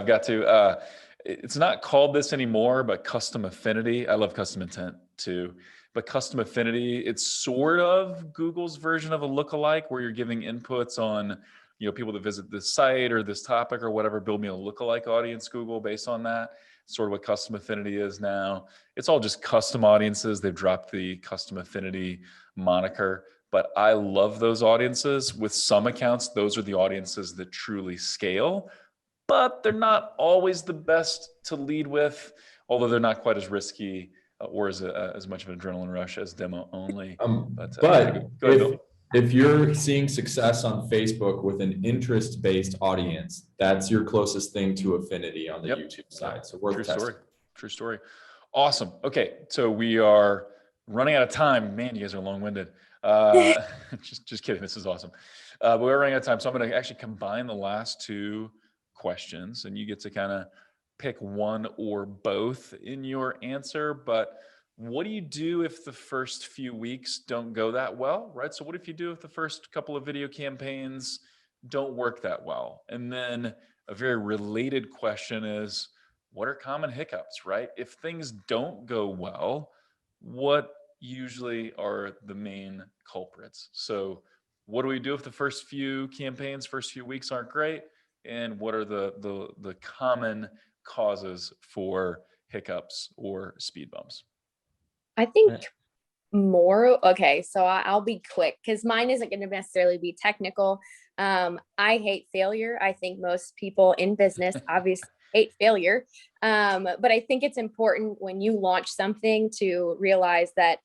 got to, it's not called this anymore, but custom affinity. I love custom intent too, but custom affinity, it's sort of Google's version of a lookalike, where you're giving inputs on, you know, people that visit this site or this topic or whatever, build me a lookalike audience, Google, based on that. Sort of what custom affinity is now. It's all just custom audiences. They've dropped the custom affinity moniker, but I love those audiences. With some accounts, those are the audiences that truly scale, but they're not always the best to lead with, although they're not quite as risky or as much of an adrenaline rush as demo only. But go ahead, Bill. if you're seeing success on Facebook with an interest-based audience, that's your closest thing to affinity on the YouTube side. So worth testing. True story. Awesome. Okay, so we are running out of time. Man, you guys are long-winded. Just kidding. This is awesome. But we're running out of time, so I'm going to actually combine the last two questions, and you get to kind of pick one or both in your answer. But what do you do if the first few weeks don't go that well, right? So what if you do if the first couple of video campaigns don't work that well? And then a very related question is, what are common hiccups, right? If things don't go well, what usually are the main culprits? So what do we do if the first few campaigns, first few weeks aren't great? And what are the common causes for hiccups or speed bumps? I think okay, so I'll be quick, because mine isn't going to necessarily be technical. I hate failure. I think most people in business obviously hate failure. But I think it's important when you launch something to realize that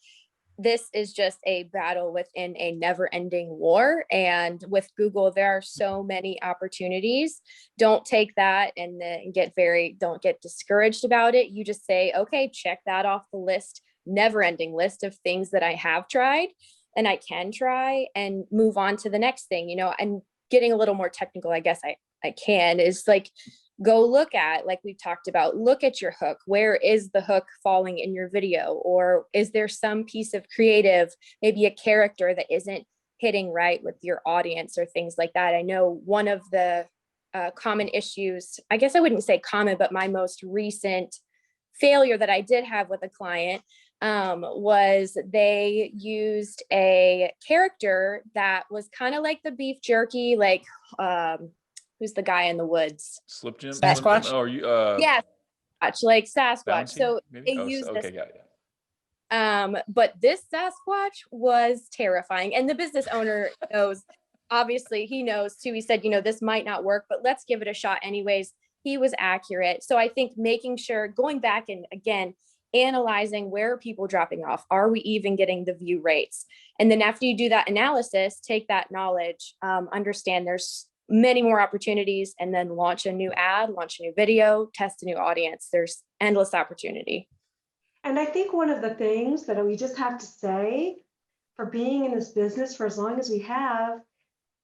this is just a battle within a never-ending war. And with Google, there are so many opportunities. Don't take that and then don't get discouraged about it. You just say, okay, check that off the list, never-ending list of things that I have tried and I can try, and move on to the next thing. You know, and getting a little more technical, I guess I can, is like, go look at, like we've talked about, look at your hook. Where is the hook falling in your video? Or is there some piece of creative, maybe a character that isn't hitting right with your audience or things like that? I know one of the common issues, I guess I wouldn't say common, but my most recent failure that I did have with a client was they used a character that was kind of like the beef jerky, like, who's the guy in the woods? Slip Jim? Sasquatch? Oh, you, yeah, like Sasquatch. Bouncy, So maybe? they use this. Okay, got it. But this Sasquatch was terrifying. And the business owner knows, obviously he knows too. He said, you know, this might not work, but let's give it a shot anyways. He was accurate. So I think making sure, going back and again, analyzing where are people dropping off? Are we even getting the view rates? And then after you do that analysis, take that knowledge, understand there's many more opportunities, and then launch a new ad, launch a new video, test a new audience. There's endless opportunity. And I think one of the things that we just have to say for being in this business for as long as we have,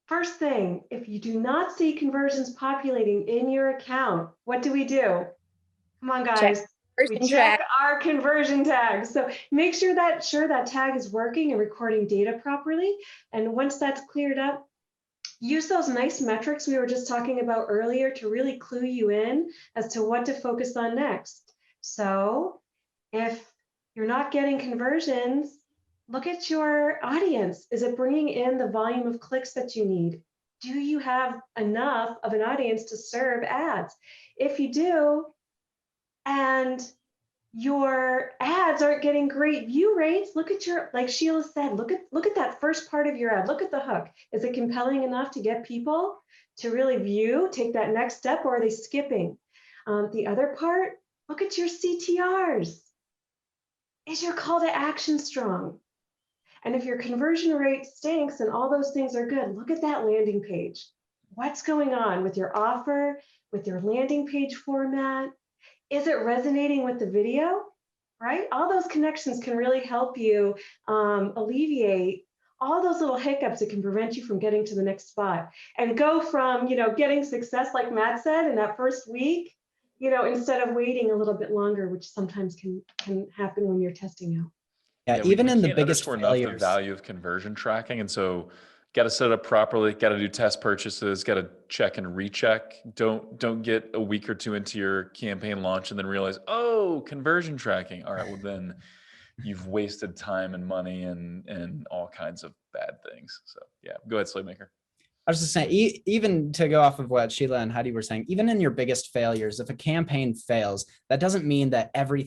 first thing, if you do not see conversions populating in your account, what do? Come on, guys. We check our conversion tags. So make sure that tag is working and recording data properly. And once that's cleared up, use those nice metrics we were just talking about earlier to really clue you in as to what to focus on next. So if you're not getting conversions, look at your audience. Is it bringing in the volume of clicks that you need? Do you have enough of an audience to serve ads? If you do, and your ads aren't getting great view rates, look at your, like Sheila said, look at that first part of your ad. Look at the hook. Is it compelling enough to get people to really view, take that next step, or are they skipping? The other part, look at your CTRs. Is your call to action strong? And if your conversion rate stinks and all those things are good, look at that landing page. What's going on with your offer, with your landing page format? Is it resonating with the video, right? All those connections can really help you alleviate all those little hiccups that can prevent you from getting to the next spot and go from, getting success, like Matt said, in that first week, instead of waiting a little bit longer, which sometimes can happen when you're testing out. Yeah, even in the biggest failures. failures. The value of conversion tracking. And so got to set it up properly, got to do test purchases, got to check and recheck. Don't get a week or two into your campaign launch and then realize, oh, conversion tracking. All right, well then you've wasted time and money and all kinds of bad things. So yeah, go ahead, Slaymaker. I was just saying, even to go off of what Sheila and Heidi were saying, even in your biggest failures, if a campaign fails, that doesn't mean that every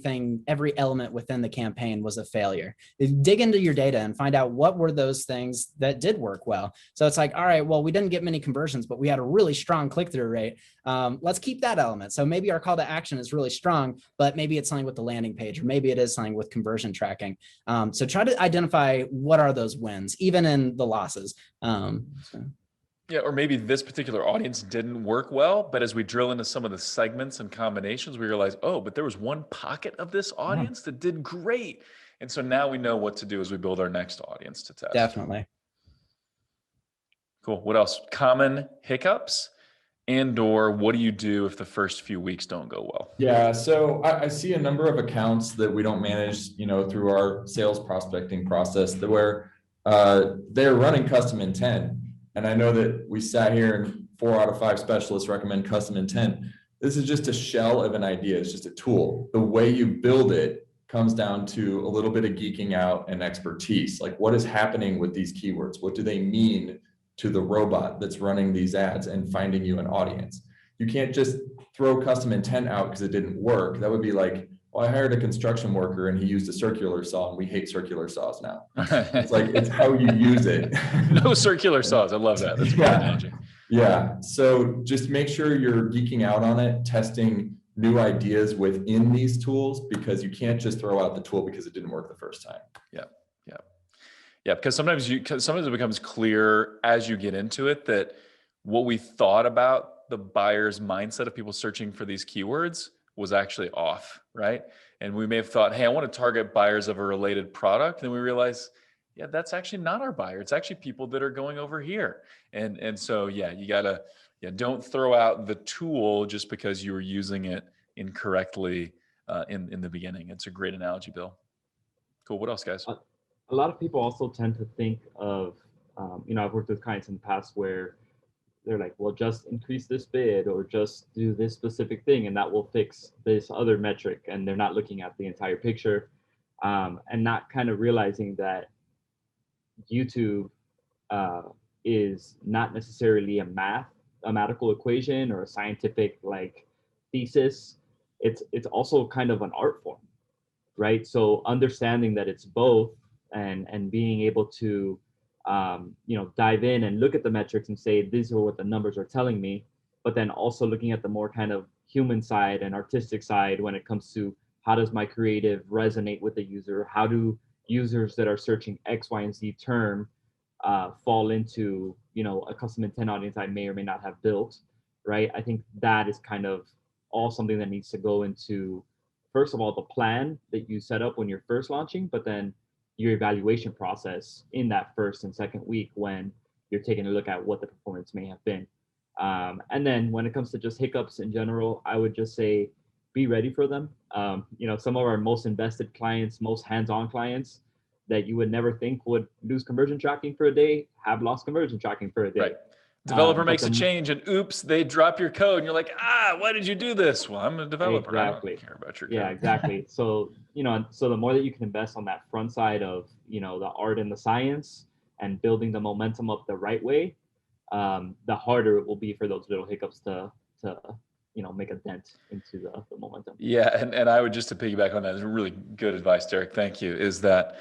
element within the campaign was a failure. Dig into your data and find out what were those things that did work well. So it's like, all right, well, we didn't get many conversions, but we had a really strong click-through rate. Let's keep that element. So maybe our call to action is really strong, but maybe it's something with the landing page, or maybe it is something with conversion tracking. So try to identify what are those wins, even in the losses. Yeah, or maybe this particular audience didn't work well, but as we drill into some of the segments and combinations, we realize, oh, but there was one pocket of this audience that did great. And so now we know what to do as we build our next audience to test. Definitely. Cool. What else? Common hiccups and/or what do you do if the first few weeks don't go well? Yeah, so I see a number of accounts that we don't manage, through our sales prospecting process where they're running custom intent. And I know that we sat here and 4 out of 5 specialists recommend custom intent. This is just a shell of an idea. It's just a tool. The way you build it comes down to a little bit of geeking out and expertise. Like, what is happening with these keywords? What do they mean to the robot that's running these ads and finding you an audience? You can't just throw custom intent out because it didn't work. That would be like, well, I hired a construction worker and he used a circular saw and we hate circular saws now. It's like, it's how you use it. No circular saws. I love that. That's a great analogy. Yeah. So just make sure you're geeking out on it, testing new ideas within these tools, because you can't just throw out the tool because it didn't work the first time. Yeah. Because sometimes it becomes clear as you get into it that what we thought about the buyer's mindset of people searching for these keywords was actually off, right? And we may have thought, hey, I want to target buyers of a related product. And we realize, yeah, that's actually not our buyer. It's actually people that are going over here. And so, yeah, you gotta, don't throw out the tool just because you were using it incorrectly in the beginning. It's a great analogy, Bill. Cool. What else, guys? A lot of people also tend to think of, I've worked with clients in the past where they're like, well, just increase this bid or just do this specific thing and that will fix this other metric. And they're not looking at the entire picture and not kind of realizing that YouTube is not necessarily a mathematical equation or a scientific thesis. It's also kind of an art form. right? So understanding that it's both, and being able to dive in and look at the metrics and say, these are what the numbers are telling me, but then also looking at the more kind of human side and artistic side when it comes to how does my creative resonate with the user? How do users that are searching X, Y, and Z term fall into a custom intent audience I may or may not have built, right? I think that is kind of all something that needs to go into, first of all, the plan that you set up when you're first launching, but then your evaluation process in that first and second week when you're taking a look at what the performance may have been. And then when it comes to just hiccups in general, I would just say be ready for them. Some of our most invested clients, most hands-on clients that you would never think would lose conversion tracking for a day have lost conversion tracking for a day. Right. Developer But makes a the- change and oops, they drop your code and you're like, why did you do this? Well, I'm a developer. I Exactly. don't care about your Yeah, code. exactly. So, so the more that you can invest on that front side of, the art and the science and building the momentum up the right way, the harder it will be for those little hiccups to make a dent into the momentum. Yeah, and I would, just to piggyback on that, is really good advice, Derek. Thank you. Is that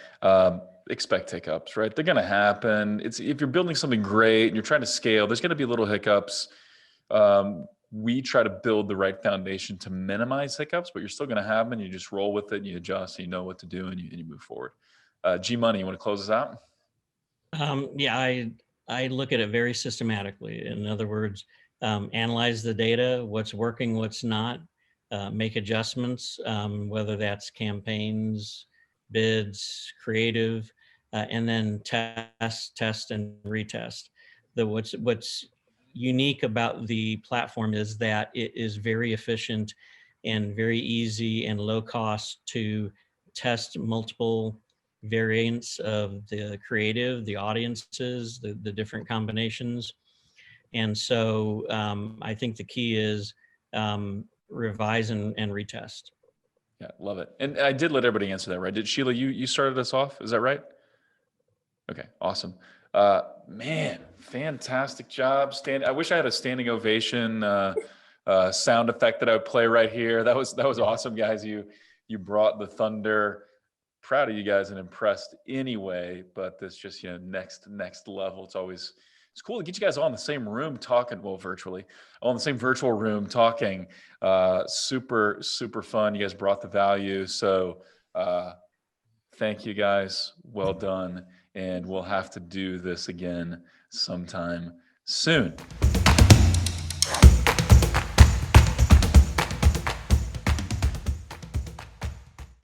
expect hiccups, right? They're going to happen. It's if you're building something great and you're trying to scale, there's going to be little hiccups. We try to build the right foundation to minimize hiccups, but you're still going to have them. And you just roll with it, and you adjust, and you know what to do, and you move forward. G Money, you want to close us out? Yeah, I look at it very systematically. In other words, analyze the data, what's working, what's not, make adjustments, whether that's campaigns, bids, creative, and then test, and retest. What's unique about the platform is that it is very efficient and very easy and low cost to test multiple variants of the creative, the audiences, the different combinations. And so I think the key is revise and retest. Yeah, love it. And I did let everybody answer that, right? Did Sheila, you started us off? Is that right? Okay, awesome. Man, fantastic job. I wish I had a standing ovation sound effect that I would play right here. That was awesome, guys. You brought the thunder. Proud of you guys and impressed anyway, but this just next level. It's cool to get you guys all in the same room talking, well, virtually, all in the same virtual room talking. Super fun. You guys brought the value. So thank you guys. Well done. And we'll have to do this again sometime soon.